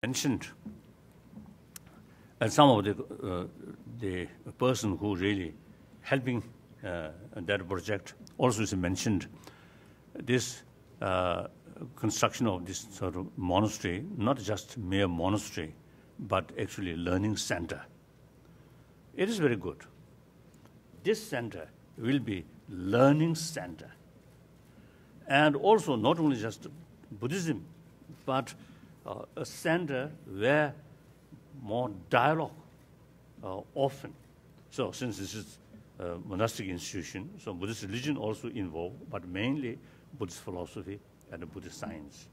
mentioned, and some of the person who really helping that project also is mentioned. This construction of this sort of monastery, not just mere monastery, but actually learning center. It is very good. This center will be learning center. And also not only just Buddhism, but a center where more dialogue often. So since this is a monastic institution, so Buddhist religion also involved, but mainly Buddhist philosophy and Buddhist science,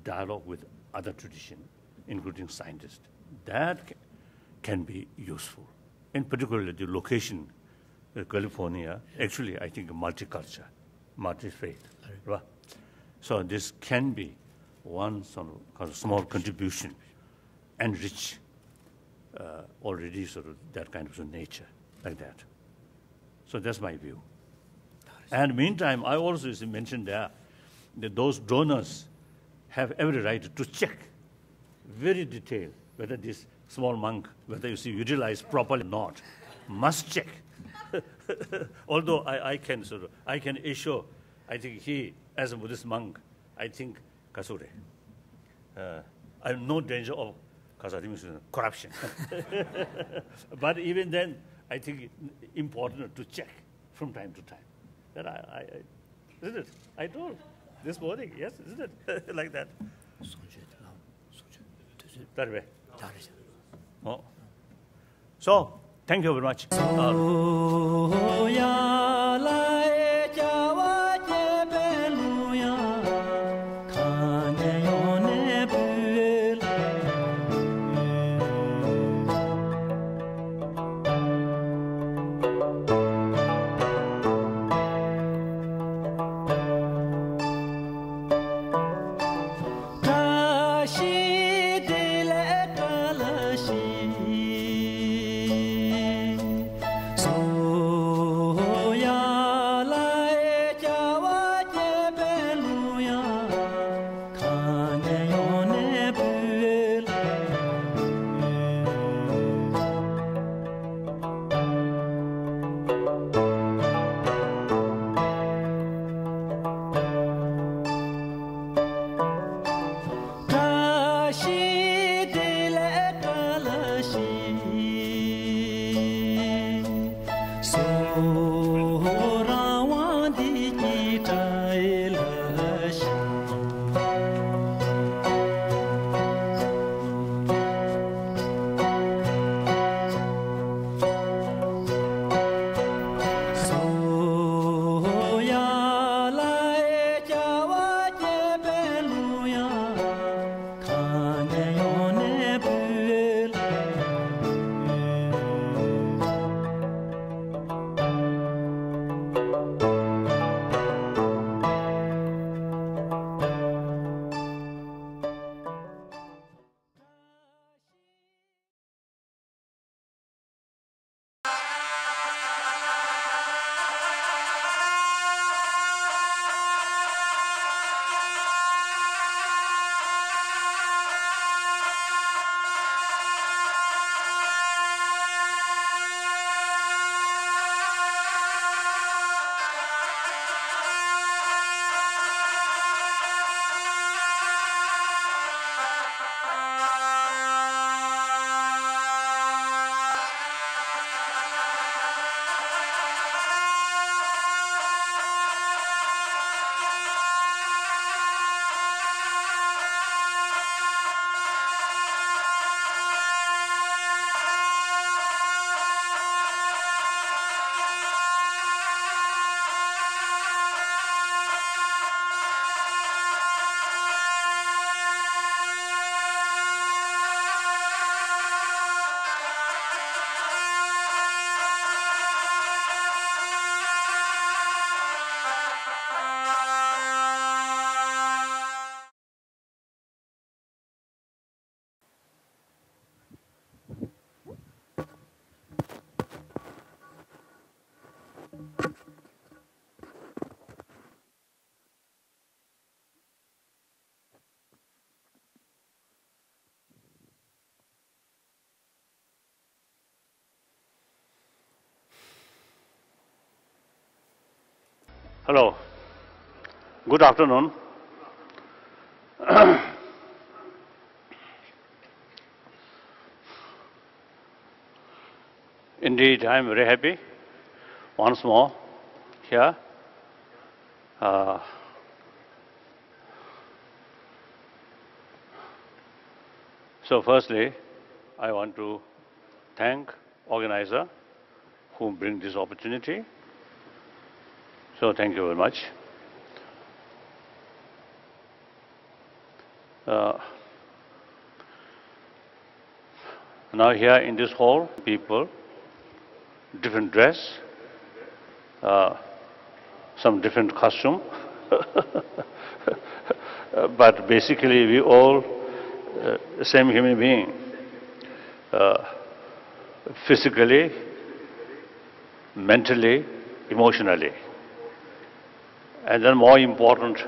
dialogue with other traditions, including scientists. That can be useful. In particular, the location, California, actually, I think multicultural, multi-faith. Right? So this can be one sort of small contribution, enrich already sort of that kind of nature, like that. So that's my view. And meantime, I also mentioned there that those donors have every right to check very detailed whether this small monk, whether you see utilized properly or not, must check. Although I can assure, I think he, as a Buddhist monk, I think kasure. I have no danger of corruption. But even then, I think it's important to check from time to time. That isn't it? I told this morning, yes, isn't it? Like that. That way. Oh. So, thank you very much. So Hello. Good afternoon. Indeed, I am very happy once more here. So firstly, I want to thank organizer who bring this opportunity. So thank you very much. Now here in this hall, people, different dress, some different costume, but basically we all same human being, physically, mentally, emotionally. And then more important,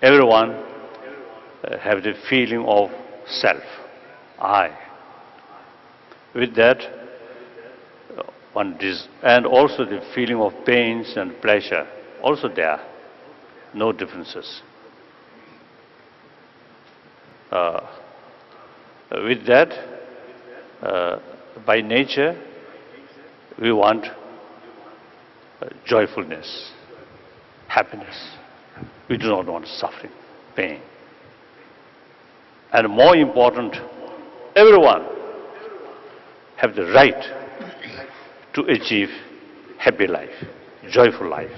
everyone have the feeling of self, I. With that, and also the feeling of pains and pleasure, also there, no differences. With that, by nature, we want joyfulness, happiness. We do not want suffering, pain. And more important, everyone have the right to achieve happy life, joyful life.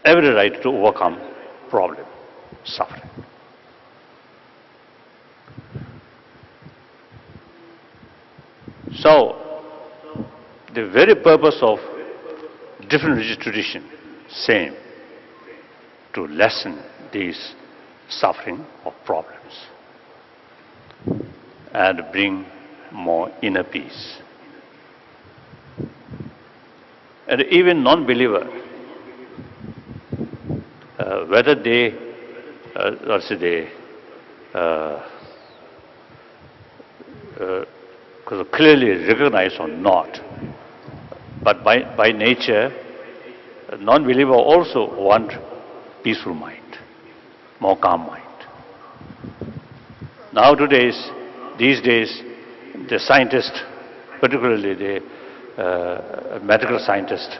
Every right to overcome problem, suffering. So, the very purpose of different religious tradition, same, to lessen these suffering or problems and bring more inner peace. And even non-believer, whether they, clearly recognize or not, but by nature, non-believer also want peaceful mind, more calm mind. These days, the scientists, particularly the medical scientists,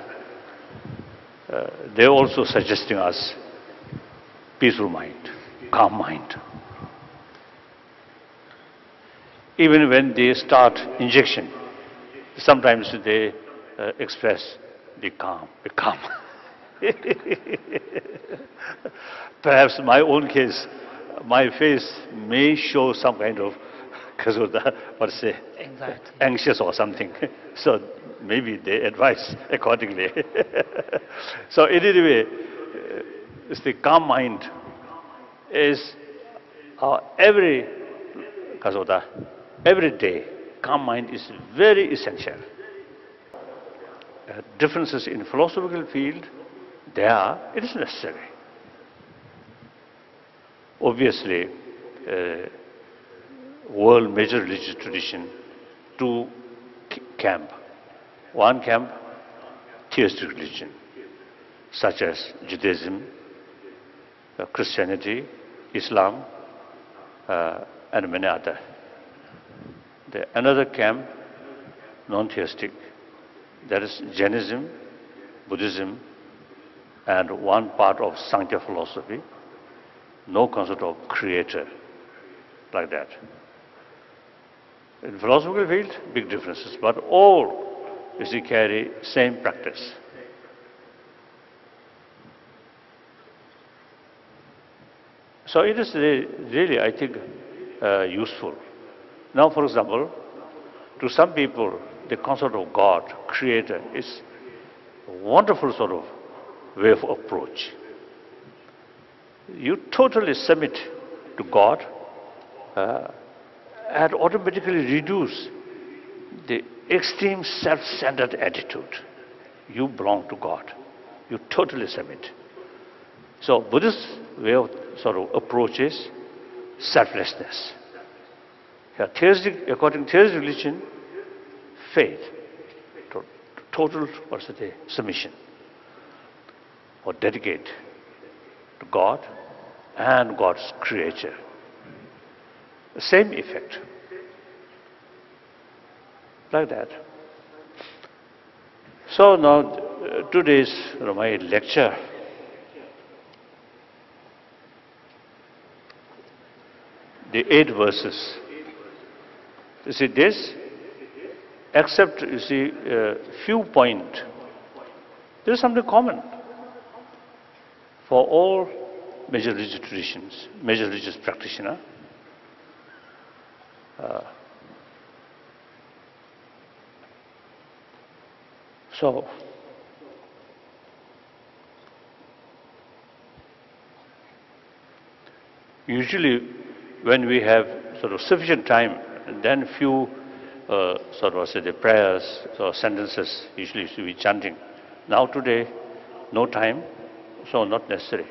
they're also suggesting us peaceful mind, calm mind. Even when they start injection, sometimes they express, be calm, be calm. Perhaps my own case, my face may show some kind of, anxiety, anxious or something. So maybe they advise accordingly. So in any way, the calm mind is every day, calm mind is very essential. Differences in philosophical field, it is necessary. Obviously, world major religious tradition, two camp. One camp, theistic religion, such as Judaism, Christianity, Islam, and many other. Another camp, non-theistic, that is Jainism, Buddhism, and one part of Sankhya philosophy, no concept of creator, like that. In philosophical field, big differences, but all carry same practice. So it is really, I think, useful. Now, for example, to some people, the concept of God, creator, is a wonderful sort of way of approach. You totally submit to God and automatically reduce the extreme self-centered attitude. You belong to God. You totally submit. So Buddhist way of sort of approach is selflessness. According to theistic religion, faith, total submission. or dedicate to God and God's creature. The same effect. Like that. So now today's my lecture the 8 verses. You see this, except you see few points, there is something common for all major religious traditions, major religious practitioners. So usually when we have sort of sufficient time, then few sort of say the prayers or sentences usually should be chanting. Now today, no time, so not necessary.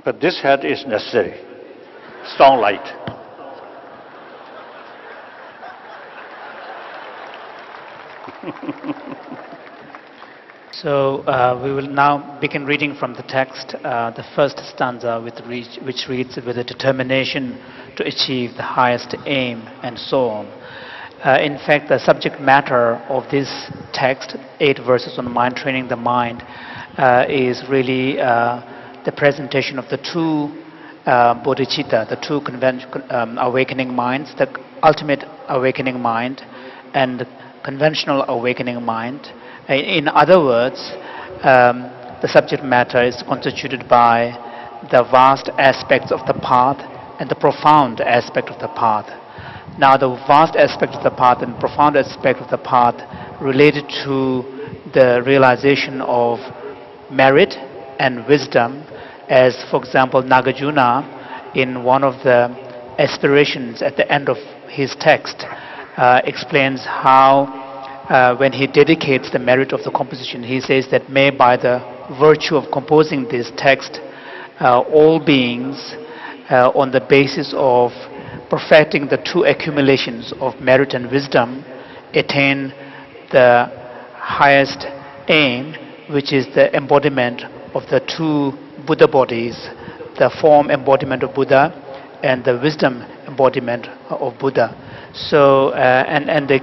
But this hat is necessary. Strong light. So we will now begin reading from the text, the first stanza which reads, with a determination to achieve the highest aim, and so on. In fact, the subject matter of this text, 8 verses on mind training the mind, is really the presentation of the two bodhicitta, the two awakening minds, the ultimate awakening mind and the conventional awakening mind. In other words, the subject matter is constituted by the vast aspects of the path and the profound aspect of the path. Now, the vast aspect of the path and profound aspect of the path related to the realization of merit and wisdom, as, for example, Nagarjuna, in one of the aspirations at the end of his text, explains how when he dedicates the merit of the composition, he says that may by the virtue of composing this text, all beings on the basis of perfecting the two accumulations of merit and wisdom attain the highest aim, which is the embodiment of the two Buddha bodies, the form embodiment of Buddha and the wisdom embodiment of Buddha. So, and the